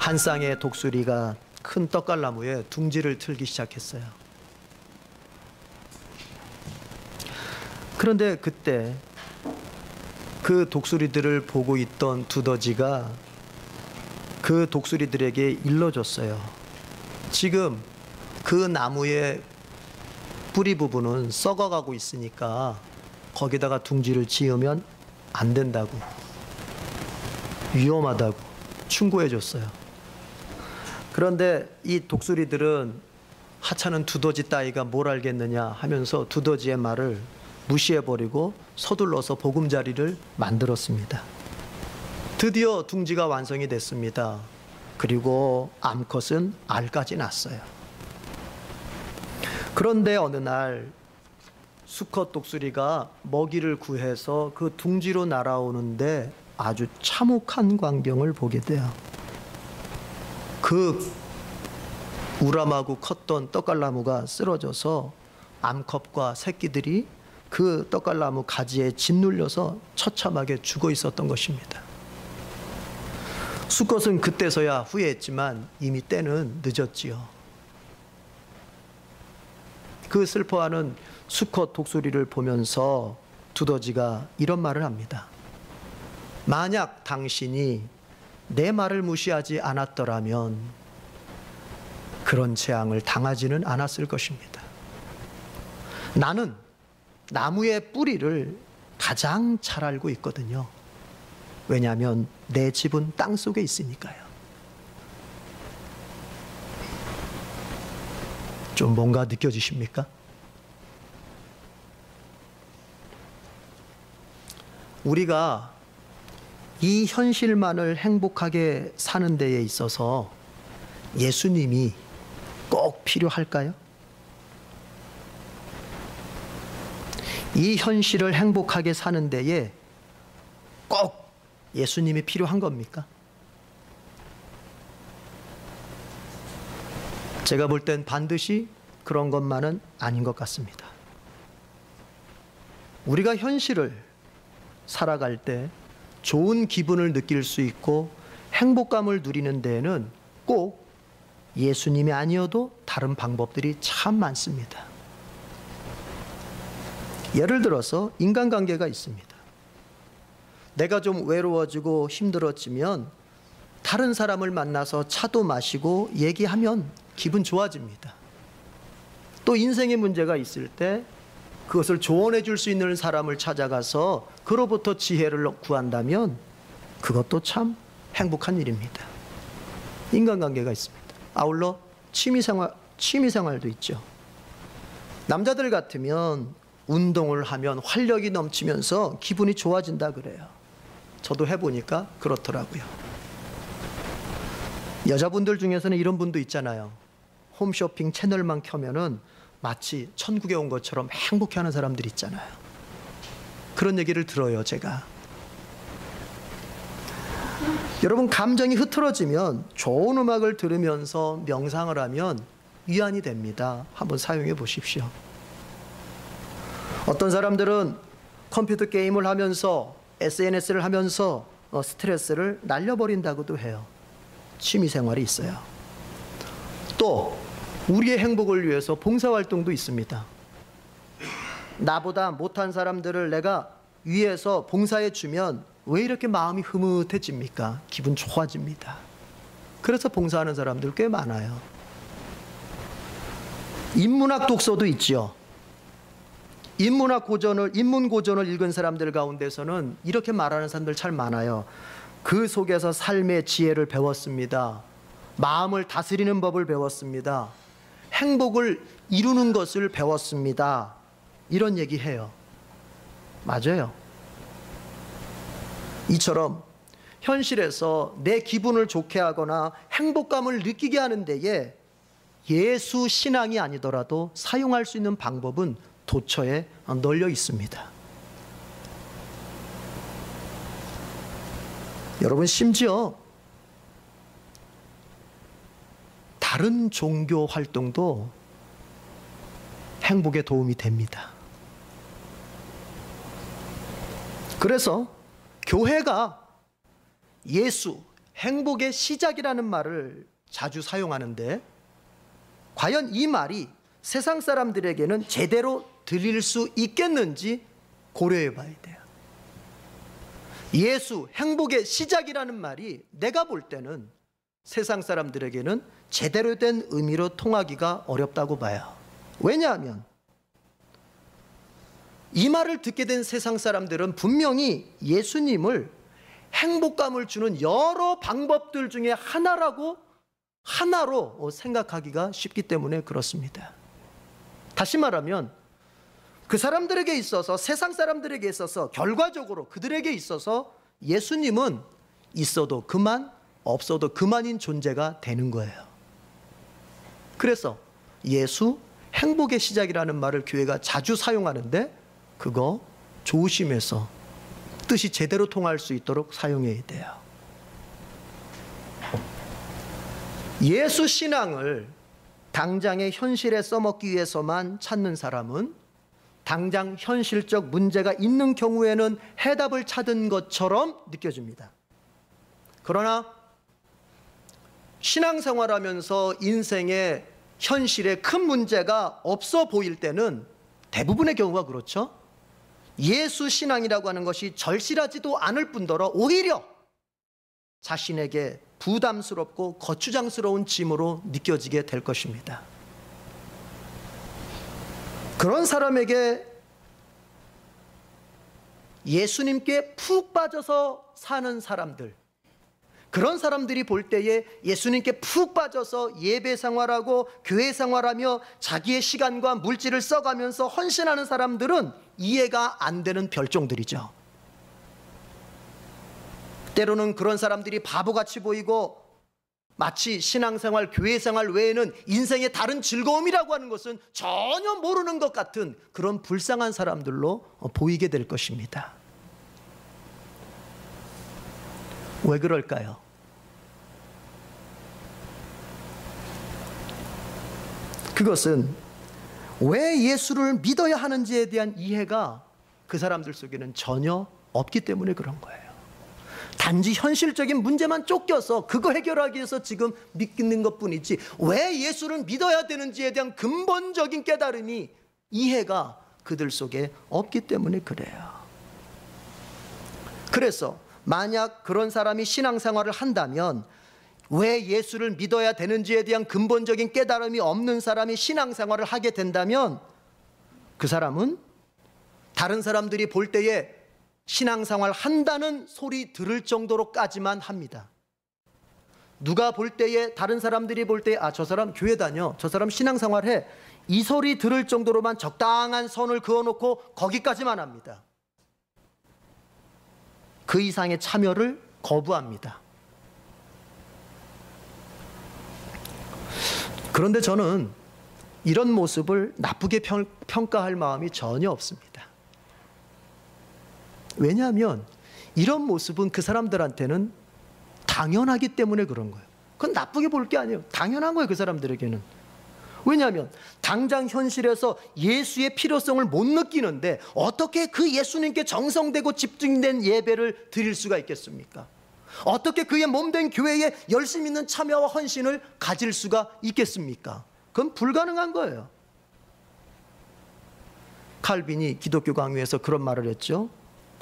한 쌍의 독수리가 큰 떡갈나무에 둥지를 틀기 시작했어요. 그런데 그때 그 독수리들을 보고 있던 두더지가 그 독수리들에게 일러줬어요. 지금 그 나무의 뿌리 부분은 썩어가고 있으니까 거기다가 둥지를 지으면 안 된다고, 위험하다고 충고해 줬어요. 그런데 이 독수리들은 하찮은 두더지 따위가 뭘 알겠느냐 하면서 두더지의 말을 무시해버리고 서둘러서 보금자리를 만들었습니다. 드디어 둥지가 완성이 됐습니다. 그리고 암컷은 알까지 낳았어요. 그런데 어느 날 수컷 독수리가 먹이를 구해서 그 둥지로 날아오는데 아주 참혹한 광경을 보게 돼요. 그 우람하고 컸던 떡갈나무가 쓰러져서 암컷과 새끼들이 그 떡갈나무 가지에 짓눌려서 처참하게 죽어 있었던 것입니다. 수컷은 그때서야 후회했지만 이미 때는 늦었지요. 그 슬퍼하는 수컷 독수리를 보면서 두더지가 이런 말을 합니다. 만약 당신이 내 말을 무시하지 않았더라면 그런 재앙을 당하지는 않았을 것입니다. 나는 나무의 뿌리를 가장 잘 알고 있거든요. 왜냐하면 내 집은 땅 속에 있으니까요. 좀 뭔가 느껴지십니까? 우리가 이 현실만을 행복하게 사는 데에 있어서 예수님이 꼭 필요할까요? 이 현실을 행복하게 사는 데에 꼭 예수님이 필요한 겁니까? 제가 볼 땐 반드시 그런 것만은 아닌 것 같습니다. 우리가 현실을 살아갈 때 좋은 기분을 느낄 수 있고 행복감을 누리는 데에는 꼭 예수님이 아니어도 다른 방법들이 참 많습니다. 예를 들어서 인간관계가 있습니다. 내가 좀 외로워지고 힘들어지면 다른 사람을 만나서 차도 마시고 얘기하면 기분 좋아집니다. 또 인생의 문제가 있을 때 그것을 조언해 줄 수 있는 사람을 찾아가서 그로부터 지혜를 구한다면 그것도 참 행복한 일입니다. 인간관계가 있습니다. 아울러 취미생활도 있죠. 남자들 같으면 운동을 하면 활력이 넘치면서 기분이 좋아진다 그래요. 저도 해보니까 그렇더라고요. 여자분들 중에서는 이런 분도 있잖아요. 홈쇼핑 채널만 켜면은 마치 천국에 온 것처럼 행복해하는 사람들 있잖아요. 그런 얘기를 들어요, 제가. 여러분, 감정이 흐트러지면 좋은 음악을 들으면서 명상을 하면 위안이 됩니다. 한번 사용해 보십시오. 어떤 사람들은 컴퓨터 게임을 하면서 SNS를 하면서 스트레스를 날려버린다고도 해요. 취미생활이 있어요. 또 우리의 행복을 위해서 봉사활동도 있습니다. 나보다 못한 사람들을 내가 위해서 봉사해 주면 왜 이렇게 마음이 흐뭇해집니까? 기분 좋아집니다. 그래서 봉사하는 사람들 꽤 많아요. 인문학 독서도 있죠. 인문 고전을 읽은 사람들 가운데서는 이렇게 말하는 사람들 잘 많아요. 그 속에서 삶의 지혜를 배웠습니다. 마음을 다스리는 법을 배웠습니다. 행복을 이루는 것을 배웠습니다. 이런 얘기해요. 맞아요. 이처럼 현실에서 내 기분을 좋게 하거나 행복감을 느끼게 하는 데에 예수 신앙이 아니더라도 사용할 수 있는 방법은 도처에 널려 있습니다. 여러분, 심지어 다른 종교 활동도 행복에 도움이 됩니다. 그래서 교회가 예수, 행복의 시작이라는 말을 자주 사용하는데 과연 이 말이 세상 사람들에게는 제대로 들릴 수 있겠는지 고려해 봐야 돼요. 예수, 행복의 시작이라는 말이 내가 볼 때는 세상 사람들에게는 제대로 된 의미로 통하기가 어렵다고 봐요. 왜냐하면 이 말을 듣게 된 세상 사람들은 분명히 예수님을 행복감을 주는 여러 방법들 중에 하나로 생각하기가 쉽기 때문에 그렇습니다. 다시 말하면 그 사람들에게 있어서, 세상 사람들에게 있어서, 결과적으로 그들에게 있어서 예수님은 있어도 그만, 없어도 그만인 존재가 되는 거예요. 그래서 예수, 행복의 시작이라는 말을 교회가 자주 사용하는데 그거 조심해서 뜻이 제대로 통할 수 있도록 사용해야 돼요. 예수 신앙을 당장의 현실에 써먹기 위해서만 찾는 사람은 당장 현실적 문제가 있는 경우에는 해답을 찾은 것처럼 느껴집니다. 그러나 신앙생활하면서 인생의 현실에 큰 문제가 없어 보일 때는 대부분의 경우가 그렇죠. 예수 신앙이라고 하는 것이 절실하지도 않을 뿐더러 오히려 자신에게 부담스럽고 거추장스러운 짐으로 느껴지게 될 것입니다. 그런 사람에게 예수님께 푹 빠져서 사는 사람들, 그런 사람들이 볼 때에 예수님께 푹 빠져서 예배 생활하고 교회 생활하며 자기의 시간과 물질을 써가면서 헌신하는 사람들은 이해가 안 되는 별종들이죠. 때로는 그런 사람들이 바보같이 보이고 마치 신앙생활, 교회생활 외에는 인생의 다른 즐거움이라고 하는 것은 전혀 모르는 것 같은 그런 불쌍한 사람들로 보이게 될 것입니다. 왜 그럴까요? 그것은 왜 예수를 믿어야 하는지에 대한 이해가 그 사람들 속에는 전혀 없기 때문에 그런 거예요. 단지 현실적인 문제만 쫓겨서 그거 해결하기 위해서 지금 믿는 것뿐이지 왜 예수를 믿어야 되는지에 대한 근본적인 깨달음이, 이해가 그들 속에 없기 때문에 그래요. 그래서 만약 그런 사람이 신앙생활을 한다면 왜 예수를 믿어야 되는지에 대한 근본적인 깨달음이 없는 사람이 신앙생활을 하게 된다면 그 사람은 다른 사람들이 볼 때에 신앙생활 한다는 소리 들을 정도로까지만 합니다. 누가 볼 때에, 다른 사람들이 볼 때에 저 사람 교회 다녀, 저 사람 신앙생활해, 이 소리 들을 정도로만 적당한 선을 그어놓고 거기까지만 합니다. 그 이상의 참여를 거부합니다. 그런데 저는 이런 모습을 나쁘게 평가할 마음이 전혀 없습니다. 왜냐하면 이런 모습은 그 사람들한테는 당연하기 때문에 그런 거예요. 그건 나쁘게 볼 게 아니에요. 당연한 거예요, 그 사람들에게는. 왜냐하면 당장 현실에서 예수의 필요성을 못 느끼는데 어떻게 그 예수님께 정성되고 집중된 예배를 드릴 수가 있겠습니까? 어떻게 그의 몸된 교회에 열심 있는 참여와 헌신을 가질 수가 있겠습니까? 그건 불가능한 거예요. 칼빈이 기독교 강요에서 그런 말을 했죠.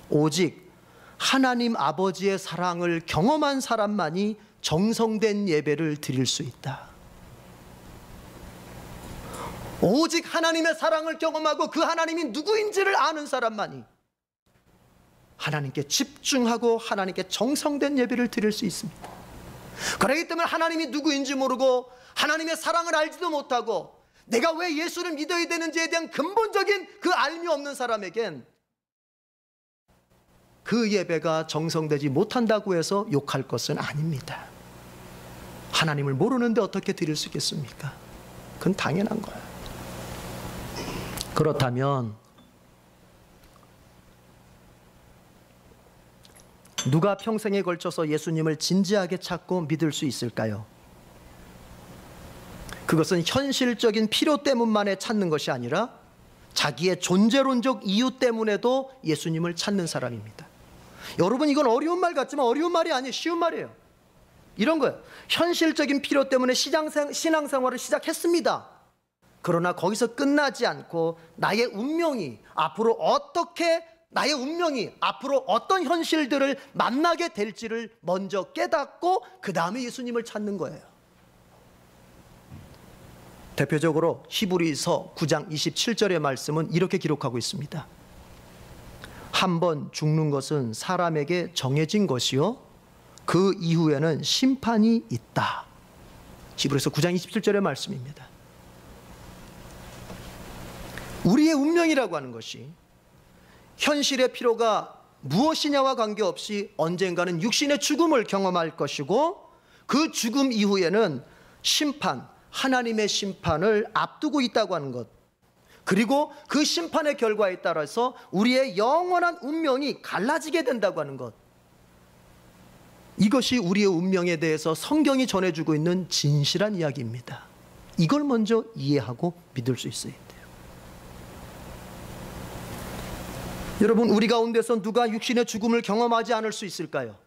오직 하나님 아버지의 사랑을 경험한 사람만이 정성된 예배를 드릴 수 있다. 오직 하나님의 사랑을 경험하고 그 하나님이 누구인지를 아는 사람만이 하나님께 집중하고 하나님께 정성된 예배를 드릴 수 있습니다. 그렇기 때문에 하나님이 누구인지 모르고 하나님의 사랑을 알지도 못하고 내가 왜 예수를 믿어야 되는지에 대한 근본적인 그 알미 없는 사람에겐 그 예배가 정성되지 못한다고 해서 욕할 것은 아닙니다. 하나님을 모르는데 어떻게 드릴 수 있겠습니까? 그건 당연한 거예요. 그렇다면 누가 평생에 걸쳐서 예수님을 진지하게 찾고 믿을 수 있을까요? 그것은 현실적인 필요 때문만에 찾는 것이 아니라 자기의 존재론적 이유 때문에도 예수님을 찾는 사람입니다. 여러분, 이건 어려운 말 같지만 어려운 말이 아니에요. 쉬운 말이에요. 이런 거예요. 현실적인 필요 때문에 신앙생활을 시작했습니다. 그러나 거기서 끝나지 않고 나의 운명이 앞으로 어떤 현실들을 만나게 될지를 먼저 깨닫고 그 다음에 예수님을 찾는 거예요. 대표적으로 히브리서 9장 27절의 말씀은 이렇게 기록하고 있습니다. 한 번 죽는 것은 사람에게 정해진 것이요 그 이후에는 심판이 있다. 히브리서 9장 27절의 말씀입니다. 우리의 운명이라고 하는 것이 현실의 필요가 무엇이냐와 관계없이 언젠가는 육신의 죽음을 경험할 것이고 그 죽음 이후에는 심판, 하나님의 심판을 앞두고 있다고 하는 것, 그리고 그 심판의 결과에 따라서 우리의 영원한 운명이 갈라지게 된다고 하는 것, 이것이 우리의 운명에 대해서 성경이 전해주고 있는 진실한 이야기입니다. 이걸 먼저 이해하고 믿을 수 있어야 돼요. 여러분, 우리 가운데서 누가 육신의 죽음을 경험하지 않을 수 있을까요?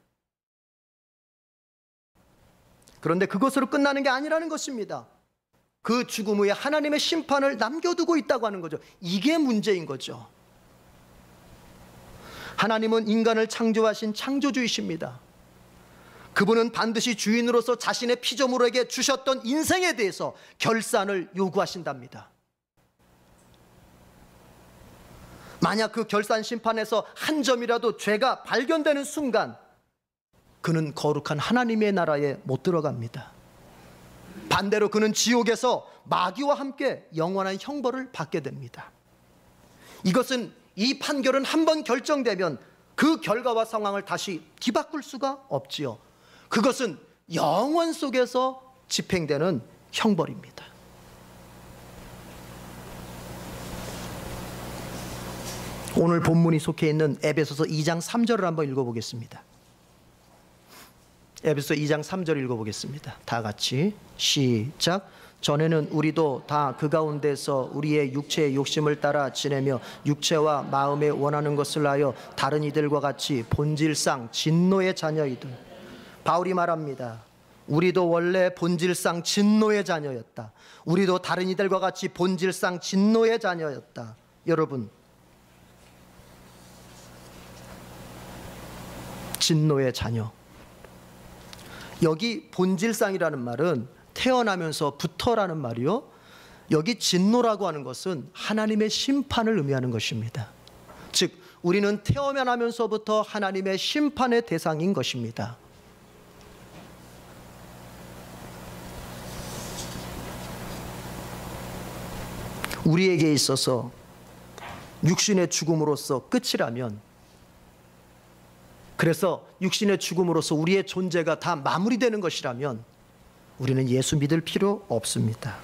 그런데 그것으로 끝나는 게 아니라는 것입니다. 그 죽음 후에 하나님의 심판을 남겨두고 있다고 하는 거죠. 이게 문제인 거죠. 하나님은 인간을 창조하신 창조주이십니다. 그분은 반드시 주인으로서 자신의 피조물에게 주셨던 인생에 대해서 결산을 요구하신답니다. 만약 그 결산 심판에서 한 점이라도 죄가 발견되는 순간 그는 거룩한 하나님의 나라에 못 들어갑니다. 반대로 그는 지옥에서 마귀와 함께 영원한 형벌을 받게 됩니다. 이것은, 이 판결은 한번 결정되면 그 결과와 상황을 다시 뒤바꿀 수가 없지요. 그것은 영원 속에서 집행되는 형벌입니다. 오늘 본문이 속해 있는 에베소서 2장 3절을 한번 읽어보겠습니다. 에베소서 2장 3절 읽어보겠습니다. 다 같이 시작. 전에는 우리도 다 그 가운데서 우리의 육체의 욕심을 따라 지내며 육체와 마음에 원하는 것을 하여 다른 이들과 같이 본질상 진노의 자녀이들. 바울이 말합니다. 우리도 원래 본질상 진노의 자녀였다. 우리도 다른 이들과 같이 본질상 진노의 자녀였다. 여러분, 진노의 자녀, 여기 본질상이라는 말은 태어나면서부터라는 말이요, 여기 진노라고 하는 것은 하나님의 심판을 의미하는 것입니다. 즉 우리는 태어나면서부터 하나님의 심판의 대상인 것입니다. 우리에게 있어서 육신의 죽음으로써 끝이라면, 그래서 육신의 죽음으로써 우리의 존재가 다 마무리되는 것이라면 우리는 예수 믿을 필요 없습니다.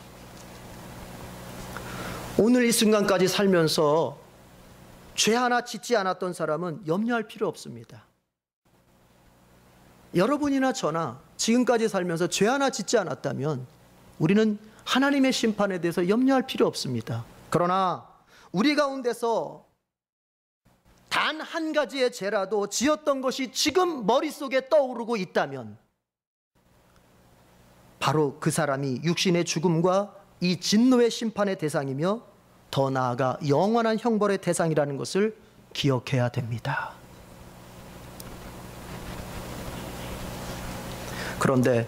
오늘 이 순간까지 살면서 죄 하나 짓지 않았던 사람은 염려할 필요 없습니다. 여러분이나 저나 지금까지 살면서 죄 하나 짓지 않았다면 우리는 하나님의 심판에 대해서 염려할 필요 없습니다. 그러나 우리 가운데서 단 한 가지의 죄라도 지었던 것이 지금 머릿속에 떠오르고 있다면 바로 그 사람이 육신의 죽음과 이 진노의 심판의 대상이며 더 나아가 영원한 형벌의 대상이라는 것을 기억해야 됩니다. 그런데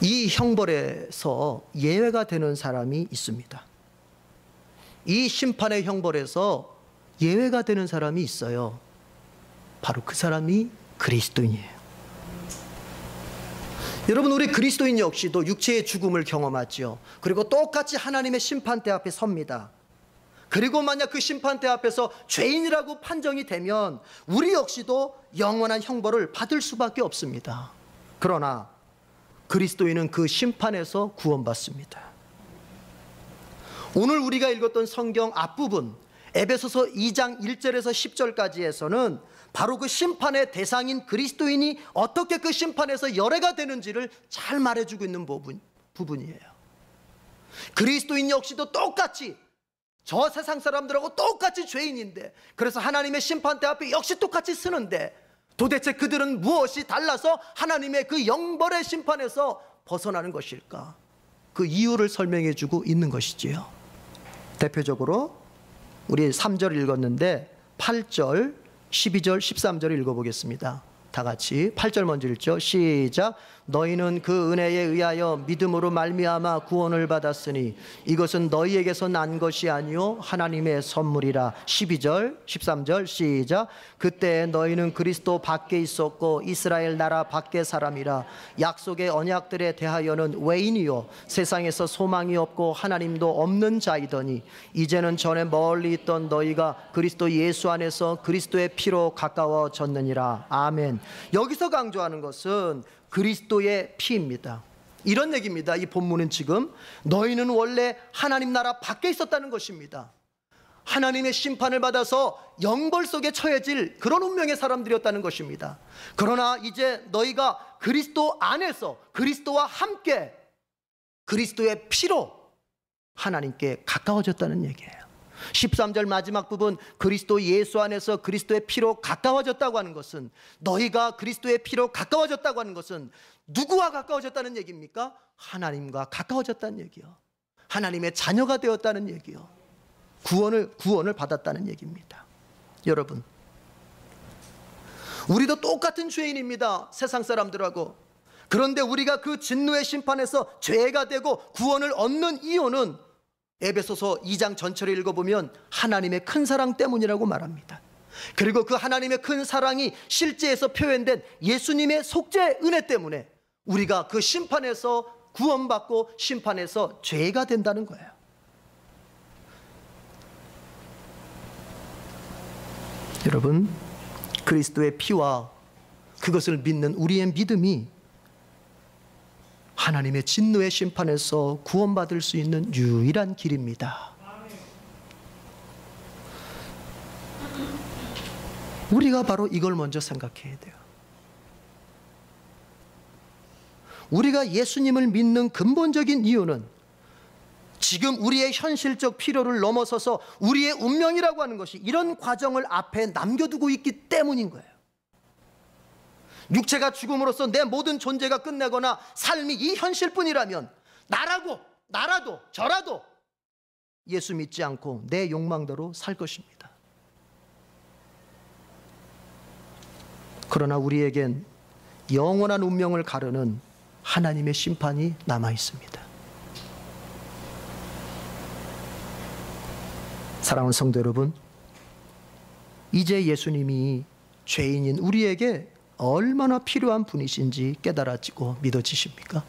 이 형벌에서 예외가 되는 사람이 있습니다. 이 심판의 형벌에서 예외가 되는 사람이 있어요. 바로 그 사람이 그리스도인이에요. 여러분, 우리 그리스도인 역시도 육체의 죽음을 경험하죠. 그리고 똑같이 하나님의 심판대 앞에 섭니다. 그리고 만약 그 심판대 앞에서 죄인이라고 판정이 되면 우리 역시도 영원한 형벌을 받을 수밖에 없습니다. 그러나 그리스도인은 그 심판에서 구원받습니다. 오늘 우리가 읽었던 성경 앞부분 에베소서 2장 1절에서 10절까지에서는 바로 그 심판의 대상인 그리스도인이 어떻게 그 심판에서 열애가 되는지를 잘 말해주고 있는 부분이에요. 그리스도인 역시도 똑같이 저 세상 사람들하고 똑같이 죄인인데, 그래서 하나님의 심판대 앞에 역시 똑같이 서는데 도대체 그들은 무엇이 달라서 하나님의 그 영벌의 심판에서 벗어나는 것일까? 그 이유를 설명해 주고 있는 것이지요. 대표적으로 우리 3절 읽었는데 8절, 12절, 13절을 읽어보겠습니다. 다 같이 8절 먼저 읽죠. 시작. 너희는 그 은혜에 의하여 믿음으로 말미암아 구원을 받았으니 이것은 너희에게서 난 것이 아니요 하나님의 선물이라. 12절 13절 시작. 그때 너희는 그리스도 밖에 있었고 이스라엘 나라 밖의 사람이라. 약속의 언약들에 대하여는 외인이요 세상에서 소망이 없고 하나님도 없는 자이더니 이제는 전에 멀리 있던 너희가 그리스도 예수 안에서 그리스도의 피로 가까워졌느니라. 아멘. 여기서 강조하는 것은 그리스도의 피입니다. 이런 얘기입니다. 이 본문은 지금 너희는 원래 하나님 나라 밖에 있었다는 것입니다. 하나님의 심판을 받아서 영벌 속에 처해질 그런 운명의 사람들이었다는 것입니다. 그러나 이제 너희가 그리스도 안에서 그리스도와 함께 그리스도의 피로 하나님께 가까워졌다는 얘기예요. 13절 마지막 부분 그리스도 예수 안에서 그리스도의 피로 가까워졌다고 하는 것은, 너희가 그리스도의 피로 가까워졌다고 하는 것은 누구와 가까워졌다는 얘기입니까? 하나님과 가까워졌다는 얘기요. 하나님의 자녀가 되었다는 얘기요. 구원을 받았다는 얘기입니다. 여러분, 우리도 똑같은 죄인입니다. 세상 사람들하고. 그런데 우리가 그 진노의 심판에서 죄가 되고 구원을 얻는 이유는 에베소서 2장 전체를 읽어보면 하나님의 큰 사랑 때문이라고 말합니다. 그리고 그 하나님의 큰 사랑이 실제에서 표현된 예수님의 속죄 은혜 때문에 우리가 그 심판에서 구원받고 심판에서 죄가 된다는 거예요. 여러분, 그리스도의 피와 그것을 믿는 우리의 믿음이 하나님의 진노의 심판에서 구원받을 수 있는 유일한 길입니다. 우리가 바로 이걸 먼저 생각해야 돼요. 우리가 예수님을 믿는 근본적인 이유는 지금 우리의 현실적 필요를 넘어서서 우리의 운명이라고 하는 것이 이런 과정을 앞에 남겨두고 있기 때문인 거예요. 육체가 죽음으로써 내 모든 존재가 끝내거나 삶이 이 현실뿐이라면 나라도 저라도 예수 믿지 않고 내 욕망대로 살 것입니다. 그러나 우리에겐 영원한 운명을 가르는 하나님의 심판이 남아 있습니다. 사랑하는 성도 여러분, 이제 예수님이 죄인인 우리에게 얼마나 필요한 분이신지 깨달아지고 믿어지십니까?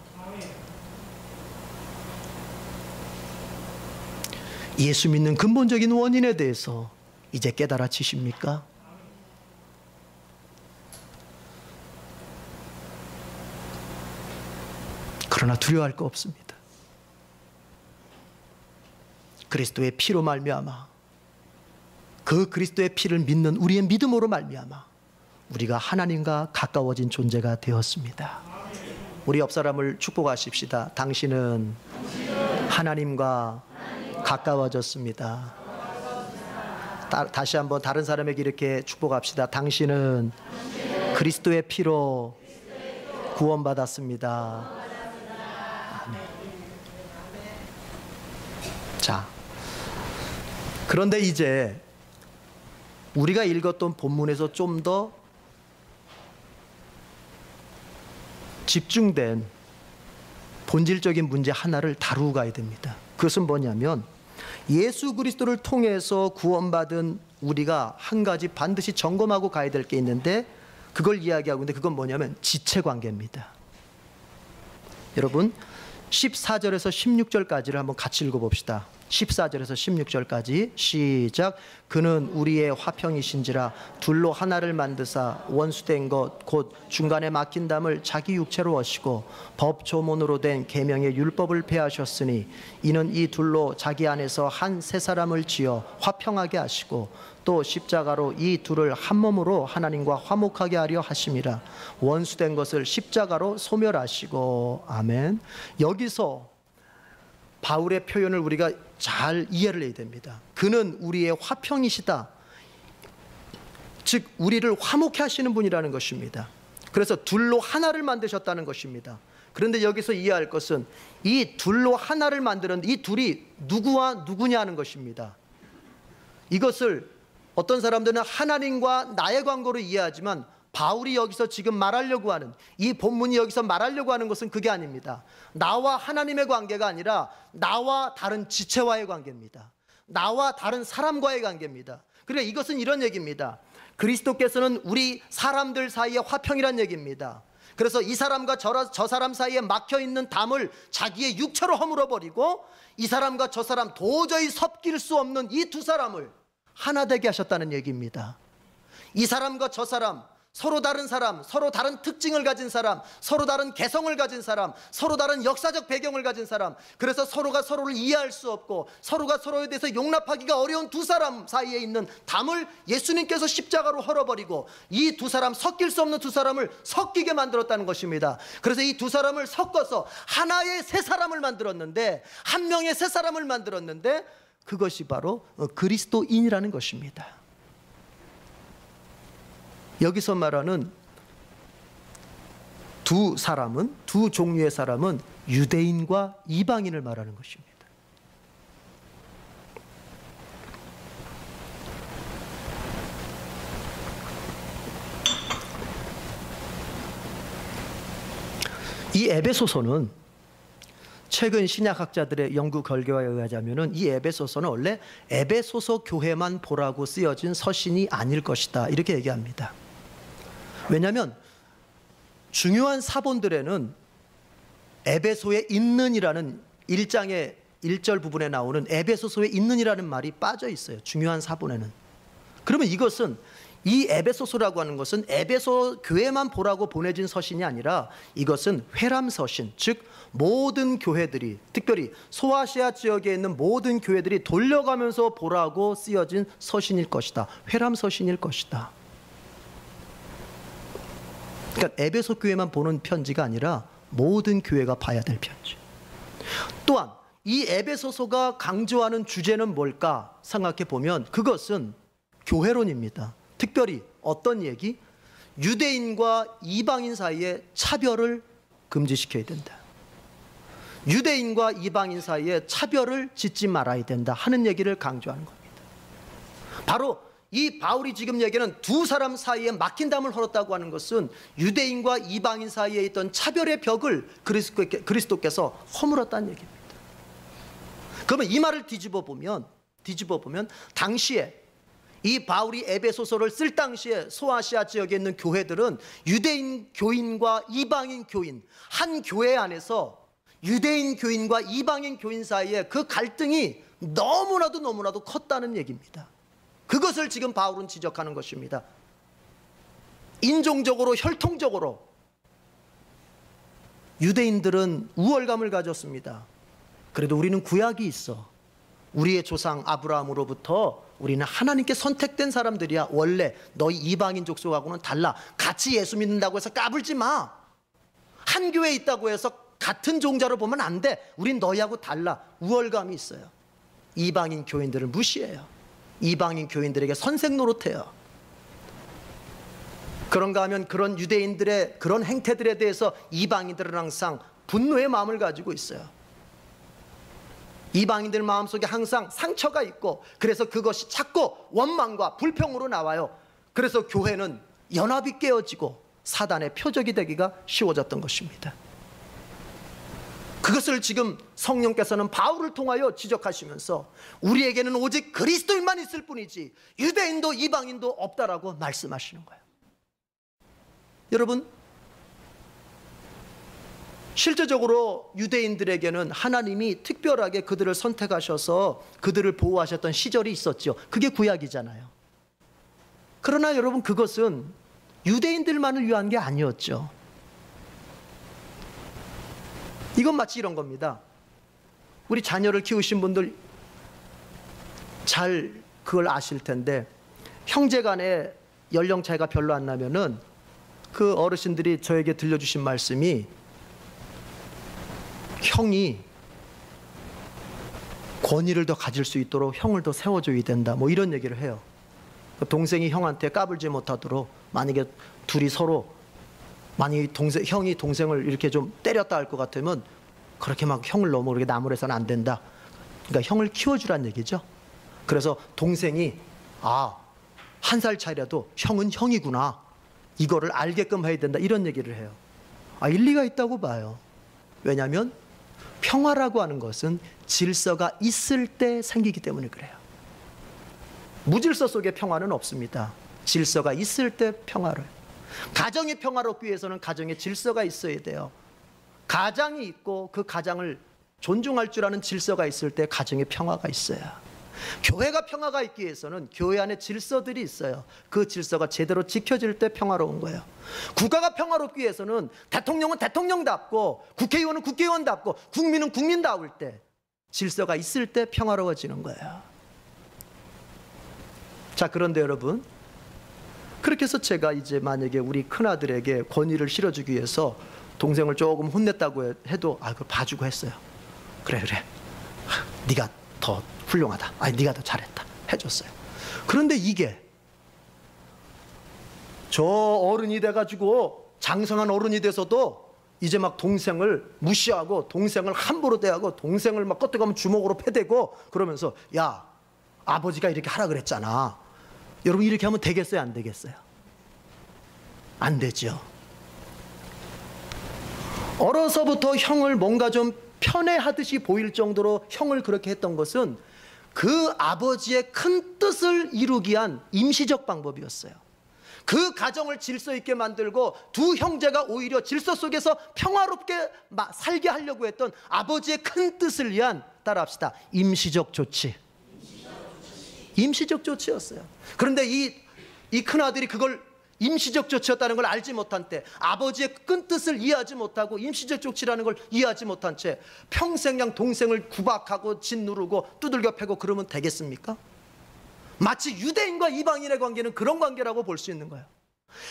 예수 믿는 근본적인 원인에 대해서 이제 깨달아지십니까? 그러나 두려워할 거 없습니다. 그리스도의 피로 말미암아, 그 그리스도의 피를 믿는 우리의 믿음으로 말미암아 우리가 하나님과 가까워진 존재가 되었습니다. 우리 옆 사람을 축복하십시다. 당신은 하나님과 가까워졌습니다. 다시 한번 다른 사람에게 이렇게 축복합시다. 당신은 그리스도의 피로 구원받았습니다. 아멘. 자, 그런데 이제 우리가 읽었던 본문에서 좀 더 집중된 본질적인 문제 하나를 다루고 가야 됩니다. 그것은 뭐냐면 예수 그리스도를 통해서 구원받은 우리가 한 가지 반드시 점검하고 가야 될 게 있는데 그걸 이야기하고 있는데 그건 뭐냐면 지체관계입니다. 여러분 14절에서 16절까지를 한번 같이 읽어봅시다. 14절에서 16절까지 시작. 그는 우리의 화평이신지라 둘로 하나를 만드사 원수된 것 곧 중간에 막힌 담을 자기 육체로 하시고 법 조문으로 된 계명의 율법을 폐하셨으니 이는 이 둘로 자기 안에서 한 새 사람을 지어 화평하게 하시고 또 십자가로 이 둘을 한 몸으로 하나님과 화목하게 하려 하심이라. 원수된 것을 십자가로 소멸하시고. 아멘. 여기서 바울의 표현을 우리가 잘 이해를 해야 됩니다. 그는 우리의 화평이시다. 즉 우리를 화목해 하시는 분이라는 것입니다. 그래서 둘로 하나를 만드셨다는 것입니다. 그런데 여기서 이해할 것은 이 둘로 하나를 만드는 이 둘이 누구와 누구냐는 것입니다. 이것을 어떤 사람들은 하나님과 나의 관계로 이해하지만 바울이 여기서 지금 말하려고 하는, 이 본문이 여기서 말하려고 하는 것은 그게 아닙니다. 나와 하나님의 관계가 아니라 나와 다른 지체와의 관계입니다. 나와 다른 사람과의 관계입니다. 그러니까 이것은 이런 얘기입니다. 그리스도께서는 우리 사람들 사이의 화평이란 얘기입니다. 그래서 이 사람과 저 사람 사이에 막혀있는 담을 자기의 육체로 허물어버리고 이 사람과 저 사람 도저히 섞일 수 없는 이 두 사람을 하나 되게 하셨다는 얘기입니다. 이 사람과 저 사람, 서로 다른 사람, 서로 다른 특징을 가진 사람, 서로 다른 개성을 가진 사람, 서로 다른 역사적 배경을 가진 사람, 그래서 서로가 서로를 이해할 수 없고 서로가 서로에 대해서 용납하기가 어려운 두 사람 사이에 있는 담을 예수님께서 십자가로 헐어버리고 이 두 사람, 섞일 수 없는 두 사람을 섞이게 만들었다는 것입니다. 그래서 이 두 사람을 섞어서 하나의 새 사람을 만들었는데, 한 명의 새 사람을 만들었는데, 그것이 바로 그리스도인이라는 것입니다. 여기서 말하는 두 사람은, 두 종류의 사람은 유대인과 이방인을 말하는 것입니다. 이 에베소서는 최근 신약학자들의 연구 결과에 의하자면 이 에베소서는 원래 에베소서 교회만 보라고 쓰여진 서신이 아닐 것이다, 이렇게 얘기합니다. 왜냐하면 중요한 사본들에는 에베소에 있는이라는 1장의 1절 부분에 나오는 에베소서에 있는이라는 말이 빠져 있어요. 중요한 사본에는. 그러면 이것은, 이 에베소서라고 하는 것은 에베소 교회만 보라고 보내진 서신이 아니라 이것은 회람서신, 즉 모든 교회들이, 특별히 소아시아 지역에 있는 모든 교회들이 돌려가면서 보라고 쓰여진 서신일 것이다. 회람서신일 것이다. 그러니까 에베소 교회만 보는 편지가 아니라 모든 교회가 봐야 될 편지. 또한 이 에베소서가 강조하는 주제는 뭘까 생각해 보면 그것은 교회론입니다. 특별히 어떤 얘기? 유대인과 이방인 사이에 차별을 금지시켜야 된다. 유대인과 이방인 사이에 차별을 짓지 말아야 된다 하는 얘기를 강조하는 겁니다. 바로 이 바울이 지금 얘기하는 두 사람 사이에 막힌 담을 헐었다고 하는 것은 유대인과 이방인 사이에 있던 차별의 벽을 그리스도께서 허물었다는 얘기입니다. 그러면 이 말을 뒤집어 보면 당시에 이 바울이 에베소서를 쓸 당시에 소아시아 지역에 있는 교회들은 유대인 교인과 이방인 교인, 한 교회 안에서 유대인 교인과 이방인 교인 사이에 그 갈등이 너무나도 컸다는 얘기입니다. 그것을 지금 바울은 지적하는 것입니다. 인종적으로, 혈통적으로 유대인들은 우월감을 가졌습니다. 그래도 우리는 구약이 있어. 우리의 조상 아브라함으로부터 우리는 하나님께 선택된 사람들이야. 원래 너희 이방인 족속하고는 달라. 같이 예수 믿는다고 해서 까불지 마. 한 교회에 있다고 해서 같은 종자로 보면 안 돼. 우린 너희하고 달라. 우월감이 있어요. 이방인 교인들을 무시해요. 이방인 교인들에게 선생 노릇해요. 그런가 하면 그런 유대인들의 그런 행태들에 대해서 이방인들은 항상 분노의 마음을 가지고 있어요. 이방인들 마음속에 항상 상처가 있고, 그래서 그것이 자꾸 원망과 불평으로 나와요. 그래서 교회는 연합이 깨어지고 사단의 표적이 되기가 쉬워졌던 것입니다. 그것을 지금 성령께서는 바울을 통하여 지적하시면서 우리에게는 오직 그리스도인만 있을 뿐이지 유대인도 이방인도 없다라고 말씀하시는 거예요. 여러분, 실제적으로 유대인들에게는 하나님이 특별하게 그들을 선택하셔서 그들을 보호하셨던 시절이 있었죠. 그게 구약이잖아요. 그러나 여러분, 그것은 유대인들만을 위한 게 아니었죠. 이건 마치 이런 겁니다. 우리 자녀를 키우신 분들 잘 그걸 아실 텐데, 형제 간에 연령 차이가 별로 안 나면은 그 어르신들이 저에게 들려주신 말씀이, 형이 권위를 더 가질 수 있도록 형을 더 세워줘야 된다, 뭐 이런 얘기를 해요. 동생이 형한테 까불지 못하도록 만약에 둘이 서로 만약에 형이 동생을 이렇게 좀 때렸다 할 것 같으면 그렇게 막 형을 너무 그렇게 나무래서는 안 된다. 그러니까 형을 키워주란 얘기죠. 그래서 동생이 한 살 차이라도 형은 형이구나, 이거를 알게끔 해야 된다, 이런 얘기를 해요. 일리가 있다고 봐요. 왜냐하면 평화라고 하는 것은 질서가 있을 때 생기기 때문에 그래요. 무질서 속에 평화는 없습니다. 질서가 있을 때 평화를. 가정이 평화롭기 위해서는 가정에 질서가 있어야 돼요. 가장이 있고 그 가장을 존중할 줄 아는 질서가 있을 때 가정에 평화가 있어야. 교회가 평화가 있기 위해서는 교회 안에 질서들이 있어요. 그 질서가 제대로 지켜질 때 평화로운 거예요. 국가가 평화롭기 위해서는 대통령은 대통령답고 국회의원은 국회의원답고 국민은 국민다울 때, 질서가 있을 때 평화로워지는 거예요. 자, 그런데 여러분, 그렇게 해서 제가 이제 만약에 우리 큰아들에게 권위를 실어주기 위해서 동생을 조금 혼냈다고 해도 그걸 봐주고 했어요. 그래 네가 더 훌륭하다, 네가 더 잘했다 해줬어요. 그런데 이게 저 어른이 돼가지고 장성한 어른이 돼서도 이제 막 동생을 무시하고 동생을 함부로 대하고 동생을 막 껐다가면 주먹으로 패대고 그러면서, 야, 아버지가 이렇게 하라 그랬잖아. 여러분, 이렇게 하면 되겠어요, 안 되겠어요? 안 되죠. 어려서부터 형을 뭔가 좀 편애하듯이 보일 정도로 형을 그렇게 했던 것은 그 아버지의 큰 뜻을 이루기 위한 임시적 방법이었어요. 그 가정을 질서 있게 만들고 두 형제가 오히려 질서 속에서 평화롭게 살게 하려고 했던 아버지의 큰 뜻을 위한, 따라합시다, 임시적 조치. 임시적 조치였어요. 그런데 이 큰아들이 그걸 임시적 조치였다는 걸 알지 못한 때, 아버지의 큰 뜻을 이해하지 못하고 임시적 조치라는 걸 이해하지 못한 채 평생 그냥 동생을 구박하고 짓누르고 두들겨 패고 그러면 되겠습니까? 마치 유대인과 이방인의 관계는 그런 관계라고 볼 수 있는 거예요.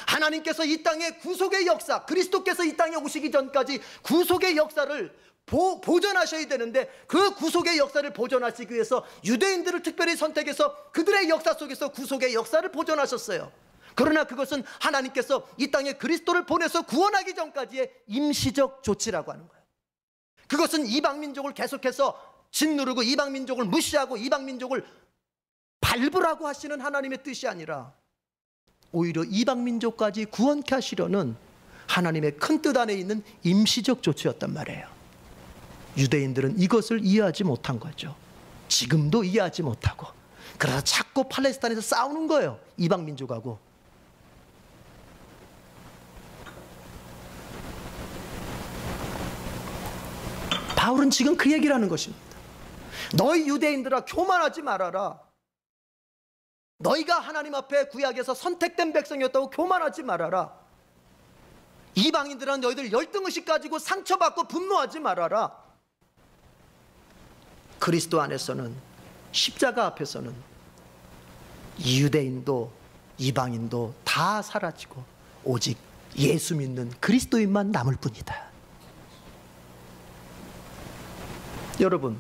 하나님께서 이 땅의 구속의 역사, 그리스도께서 이 땅에 오시기 전까지 구속의 역사를 보존하셔야 되는데, 그 구속의 역사를 보존하시기 위해서 유대인들을 특별히 선택해서 그들의 역사 속에서 구속의 역사를 보존하셨어요. 그러나 그것은 하나님께서 이 땅에 그리스도를 보내서 구원하기 전까지의 임시적 조치라고 하는 거예요. 그것은 이방민족을 계속해서 짓누르고 이방민족을 무시하고 이방민족을 밟으라고 하시는 하나님의 뜻이 아니라 오히려 이방민족까지 구원케 하시려는 하나님의 큰 뜻 안에 있는 임시적 조치였단 말이에요. 유대인들은 이것을 이해하지 못한 거죠. 지금도 이해하지 못하고, 그래서 자꾸 팔레스타인에서 싸우는 거예요, 이방민족하고. 바울은 지금 그 얘기를 하는 것입니다. 너희 유대인들아, 교만하지 말아라. 너희가 하나님 앞에 구약에서 선택된 백성이었다고 교만하지 말아라. 이방인들은 너희들 열등의식 가지고 상처받고 분노하지 말아라. 그리스도 안에서는, 십자가 앞에서는 유대인도 이방인도 다 사라지고 오직 예수 믿는 그리스도인만 남을 뿐이다. 여러분,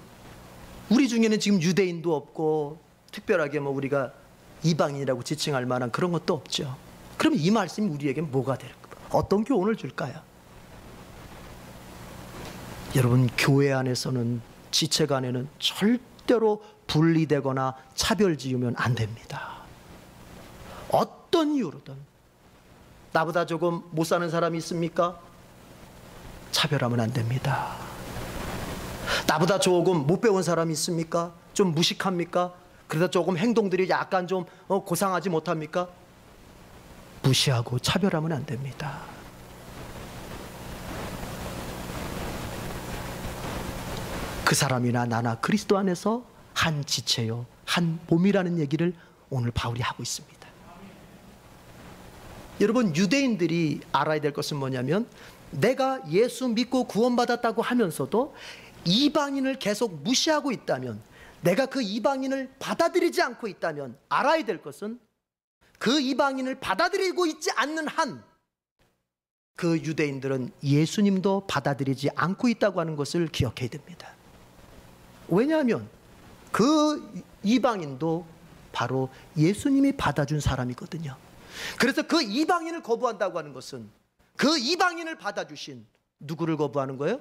우리 중에는 지금 유대인도 없고 특별하게 우리가 이방인이라고 지칭할 만한 그런 것도 없죠. 그럼 이 말씀이 우리에게 뭐가 될까? 어떤 교훈을 줄까요? 여러분, 교회 안에서는, 지체 안에는 절대로 분리되거나 차별 지으면 안 됩니다. 어떤 이유로든. 나보다 조금 못 사는 사람이 있습니까? 차별하면 안 됩니다. 나보다 조금 못 배운 사람이 있습니까? 좀 무식합니까? 그래서 조금 행동들이 약간 좀 고상하지 못합니까? 무시하고 차별하면 안 됩니다. 그 사람이나 나나 그리스도 안에서 한 지체요, 한 몸이라는 얘기를 오늘 바울이 하고 있습니다. 여러분, 유대인들이 알아야 될 것은 뭐냐면, 내가 예수 믿고 구원받았다고 하면서도 이방인을 계속 무시하고 있다면, 내가 그 이방인을 받아들이지 않고 있다면, 알아야 될 것은 그 이방인을 받아들이고 있지 않는 한 그 유대인들은 예수님도 받아들이지 않고 있다고 하는 것을 기억해야 됩니다. 왜냐하면 그 이방인도 바로 예수님이 받아준 사람이거든요. 그래서 그 이방인을 거부한다고 하는 것은 그 이방인을 받아주신 누구를 거부하는 거예요?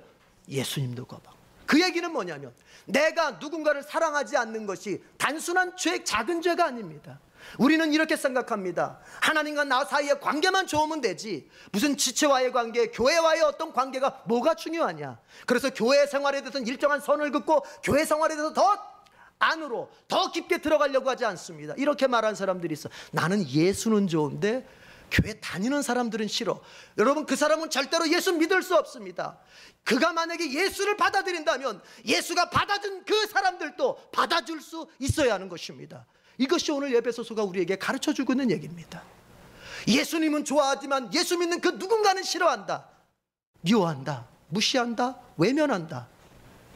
예수님도 거부하고. 그 얘기는 뭐냐면 내가 누군가를 사랑하지 않는 것이 단순한 죄, 작은 죄가 아닙니다. 우리는 이렇게 생각합니다. 하나님과 나 사이의 관계만 좋으면 되지, 무슨 지체와의 관계, 교회와의 어떤 관계가 뭐가 중요하냐. 그래서 교회 생활에 대해서는 일정한 선을 긋고 교회 생활에 대해서 더 안으로 더 깊게 들어가려고 하지 않습니다. 이렇게 말하는 사람들이 있어. 나는 예수는 좋은데 교회 다니는 사람들은 싫어. 여러분, 그 사람은 절대로 예수 믿을 수 없습니다. 그가 만약에 예수를 받아들인다면 예수가 받아준 그 사람들도 받아줄 수 있어야 하는 것입니다. 이것이 오늘 에베소서가 우리에게 가르쳐주고 있는 얘기입니다. 예수님은 좋아하지만 예수 믿는 그 누군가는 싫어한다, 미워한다, 무시한다, 외면한다.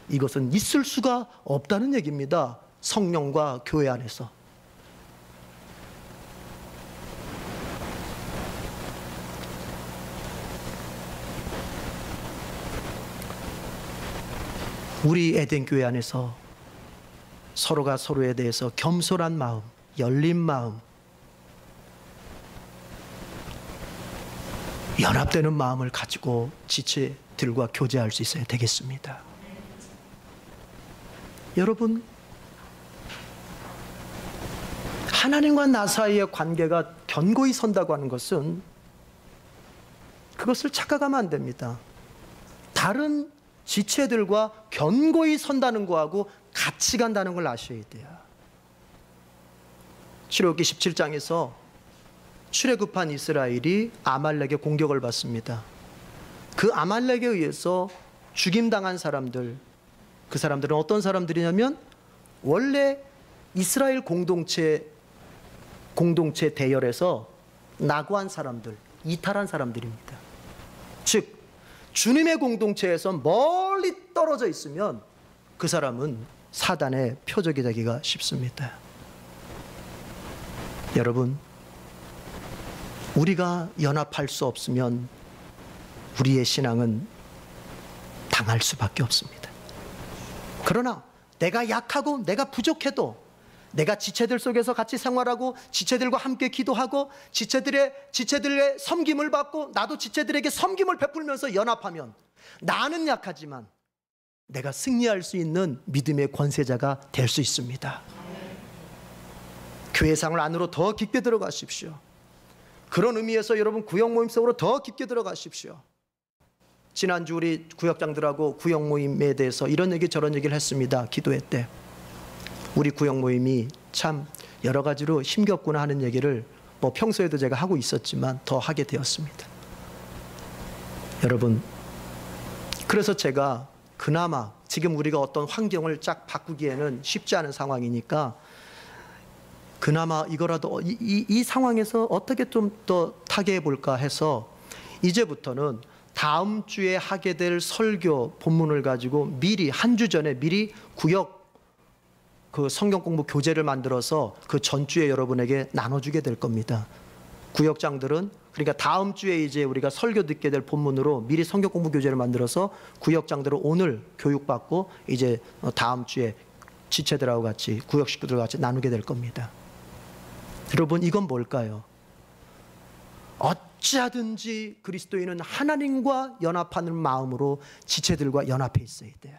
이것은 있을 수가 없다는 얘기입니다. 성령과 교회 안에서. 우리 에덴교회 안에서 서로가 서로에 대해서 겸손한 마음, 열린 마음, 연합되는 마음을 가지고 지체들과 교제할 수 있어야 되겠습니다. 여러분, 하나님과 나 사이의 관계가 견고히 선다고 하는 것은 그것을 착각하면 안 됩니다. 다른 지체들과 견고히 선다는 거하고 같이 간다는 걸 아셔야 돼요. 출애굽기 17장에서 출애굽한 이스라엘이 아말렉의 공격을 받습니다. 그 아말렉에 의해서 죽임당한 사람들, 그 사람들은 어떤 사람들이냐면 원래 이스라엘 공동체 대열에서 낙오한 사람들, 이탈한 사람들입니다. 즉 주님의 공동체에서 멀리 떨어져 있으면 그 사람은 사단의 표적이 되기가 쉽습니다. 여러분, 우리가 연합할 수 없으면 우리의 신앙은 당할 수밖에 없습니다. 그러나 내가 약하고 내가 부족해도 내가 지체들 속에서 같이 생활하고 지체들과 함께 기도하고 지체들의 섬김을 받고 나도 지체들에게 섬김을 베풀면서 연합하면 나는 약하지만 내가 승리할 수 있는 믿음의 권세자가 될 수 있습니다. 교회생활 안으로 더 깊게 들어가십시오. 그런 의미에서 여러분 구역 모임 속으로 더 깊게 들어가십시오. 지난주 우리 구역장들하고 구역 모임에 대해서 이런 얘기 저런 얘기를 했습니다. 기도회 때 우리 구역 모임이 참 여러 가지로 힘겹구나 하는 얘기를 뭐 평소에도 제가 하고 있었지만 더 하게 되었습니다. 여러분, 그래서 제가 그나마 지금 우리가 어떤 환경을 쫙 바꾸기에는 쉽지 않은 상황이니까 그나마 이거라도 이 상황에서 어떻게 좀 더 타개해 볼까 해서 이제부터는 다음 주에 하게 될 설교 본문을 가지고 미리 한 주 전에 미리 구역 그 성경 공부 교재를 만들어서 그 전주에 여러분에게 나눠주게 될 겁니다. 구역장들은 그러니까 다음 주에 이제 우리가 설교 듣게 될 본문으로 미리 성경 공부 교재를 만들어서 구역장들은 오늘 교육받고 이제 다음 주에 지체들하고 같이 구역 식구들과 같이 나누게 될 겁니다. 여러분, 이건 뭘까요? 어찌하든지 그리스도인은 하나님과 연합하는 마음으로 지체들과 연합해 있어야 돼요.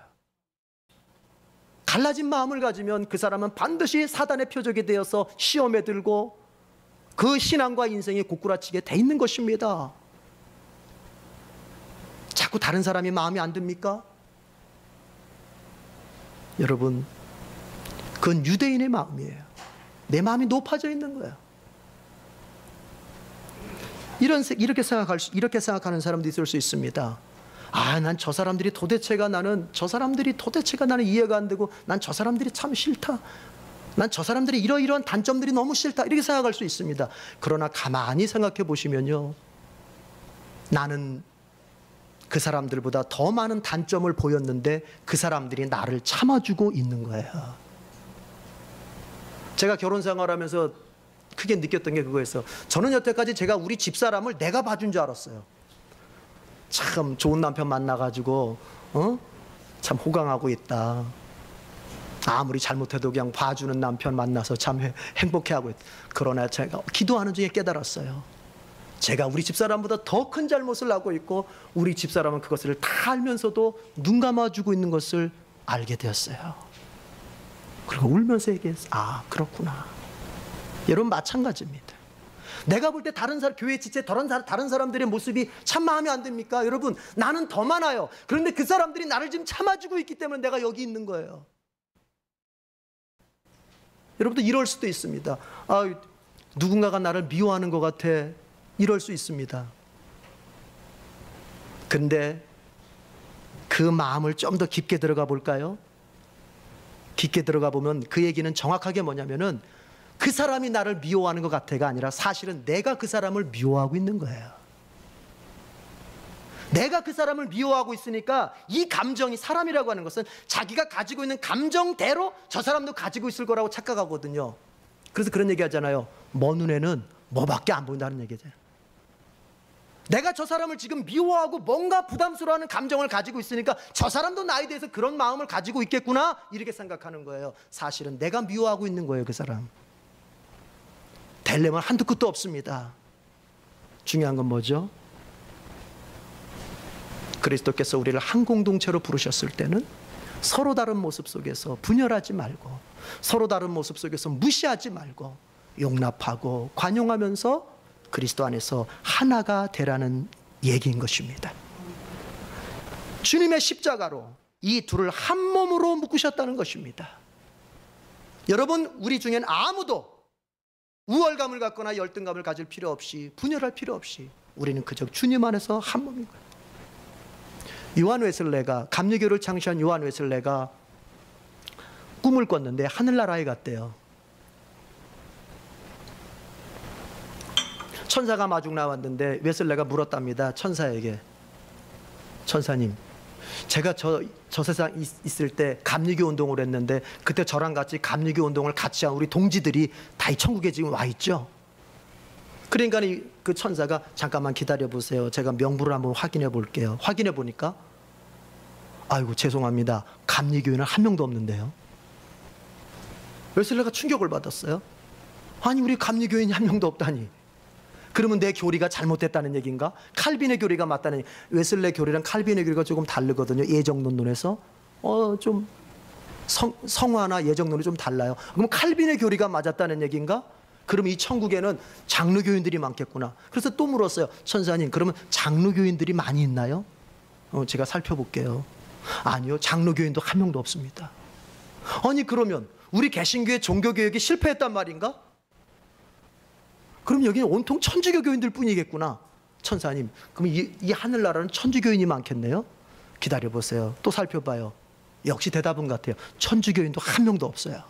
갈라진 마음을 가지면 그 사람은 반드시 사단의 표적이 되어서 시험에 들고 그 신앙과 인생이 고꾸라치게 돼 있는 것입니다. 자꾸 다른 사람이 마음에 안 듭니까? 여러분, 그건 유대인의 마음이에요. 내 마음이 높아져 있는 거예요. 이렇게 생각하는 사람도 있을 수 있습니다. 아, 난 저 사람들이 도대체가 나는 이해가 안 되고 난 저 사람들이 참 싫다. 난 저 사람들이 이러이러한 단점들이 너무 싫다. 이렇게 생각할 수 있습니다. 그러나 가만히 생각해 보시면요, 나는 그 사람들보다 더 많은 단점을 보였는데 그 사람들이 나를 참아주고 있는 거예요. 제가 결혼 생활하면서 크게 느꼈던 게 그거였어요. 저는 여태까지 제가 우리 집사람을 내가 봐준 줄 알았어요. 참 좋은 남편 만나가지고 참 호강하고 있다. 아무리 잘못해도 그냥 봐주는 남편 만나서 참 행복해하고 있. 그러나 제가 기도하는 중에 깨달았어요. 제가 우리 집사람보다 더 큰 잘못을 하고 있고 우리 집사람은 그것을 다 알면서도 눈 감아주고 있는 것을 알게 되었어요. 그리고 울면서 얘기했어요. 아, 그렇구나. 여러분, 마찬가지입니다. 내가 볼 때 다른 사람, 교회 지체 다른 사람들의 모습이 참 마음에 안 듭니까? 여러분, 나는 더 많아요. 그런데 그 사람들이 나를 지금 참아주고 있기 때문에 내가 여기 있는 거예요. 여러분도 이럴 수도 있습니다. 아, 누군가가 나를 미워하는 것 같아. 이럴 수 있습니다. 근데 그 마음을 좀 더 깊게 들어가 볼까요? 깊게 들어가 보면 그 얘기는 정확하게 뭐냐면은 그 사람이 나를 미워하는 것 같아가 아니라 사실은 내가 그 사람을 미워하고 있는 거예요. 내가 그 사람을 미워하고 있으니까 이 감정이, 사람이라고 하는 것은 자기가 가지고 있는 감정대로 저 사람도 가지고 있을 거라고 착각하거든요. 그래서 그런 얘기 하잖아요. 먼 눈에는 뭐밖에 안 보인다는 얘기잖아요. 내가 저 사람을 지금 미워하고 뭔가 부담스러워하는 감정을 가지고 있으니까 저 사람도 나에 대해서 그런 마음을 가지고 있겠구나, 이렇게 생각하는 거예요. 사실은 내가 미워하고 있는 거예요, 그 사람. 딜레마 한두 끝도 없습니다. 중요한 건 뭐죠? 그리스도께서 우리를 한 공동체로 부르셨을 때는 서로 다른 모습 속에서 분열하지 말고, 서로 다른 모습 속에서 무시하지 말고 용납하고 관용하면서 그리스도 안에서 하나가 되라는 얘기인 것입니다. 주님의 십자가로 이 둘을 한 몸으로 묶으셨다는 것입니다. 여러분, 우리 중엔 아무도 우월감을 갖거나 열등감을 가질 필요 없이, 분열할 필요 없이 우리는 그저 주님 안에서 한 몸인 거예요. 요한 웨슬레가, 감리교를 창시한 요한 웨슬레가 꿈을 꿨는데 하늘나라에 갔대요. 천사가 마중 나왔는데 웨슬레가 물었답니다. 천사에게, 천사님, 제가 저 세상 있을 때 감리교 운동을 했는데 그때 저랑 같이 감리교 운동을 같이 한 우리 동지들이 다 이 천국에 지금 와 있죠? 그러니까 그 천사가 잠깐만 기다려 보세요. 제가 명부를 한번 확인해 볼게요. 확인해 보니까 아이고 죄송합니다. 감리교인은 한 명도 없는데요. 웨슬레가 충격을 받았어요. 아니, 우리 감리교인이 한 명도 없다니. 그러면 내 교리가 잘못됐다는 얘기인가? 칼빈의 교리가 맞다는 얘기. 웨슬레 교리랑 칼빈의 교리가 조금 다르거든요. 예정론론에서 좀 성화나 예정론이 좀 달라요. 그럼 칼빈의 교리가 맞았다는 얘기인가? 그럼 이 천국에는 장로교인들이 많겠구나. 그래서 또 물었어요. 천사님, 그러면 장로교인들이 많이 있나요? 제가 살펴볼게요. 아니요, 장로교인도 한 명도 없습니다. 아니, 그러면 우리 개신교의 종교개혁이 실패했단 말인가? 그럼 여기는 온통 천주교교인들 뿐이겠구나. 천사님, 그럼 이 하늘나라는 천주교인이 많겠네요? 기다려보세요. 또 살펴봐요. 역시 대답은 같아요. 천주교인도 한 명도 없어요.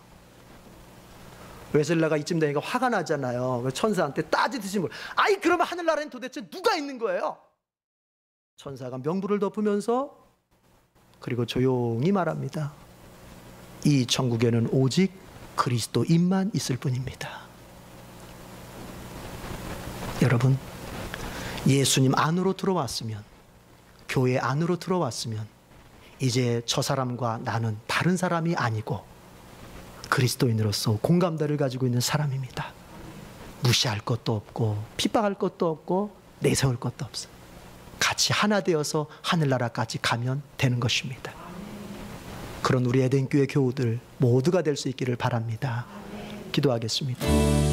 웨슬레가 이쯤 되니까 화가 나잖아요. 천사한테 따지듯이 물. 아이, 그러면 하늘나라엔 도대체 누가 있는 거예요? 천사가 명부를 덮으면서 그리고 조용히 말합니다. 이 천국에는 오직 그리스도인만 있을 뿐입니다. 여러분, 예수님 안으로 들어왔으면, 교회 안으로 들어왔으면 이제 저 사람과 나는 다른 사람이 아니고 그리스도인으로서 공감대를 가지고 있는 사람입니다. 무시할 것도 없고 핍박할 것도 없고 내세울 것도 없어요. 같이 하나 되어서 하늘나라까지 가면 되는 것입니다. 그런 우리 에덴교회 교우들 모두가 될 수 있기를 바랍니다. 기도하겠습니다.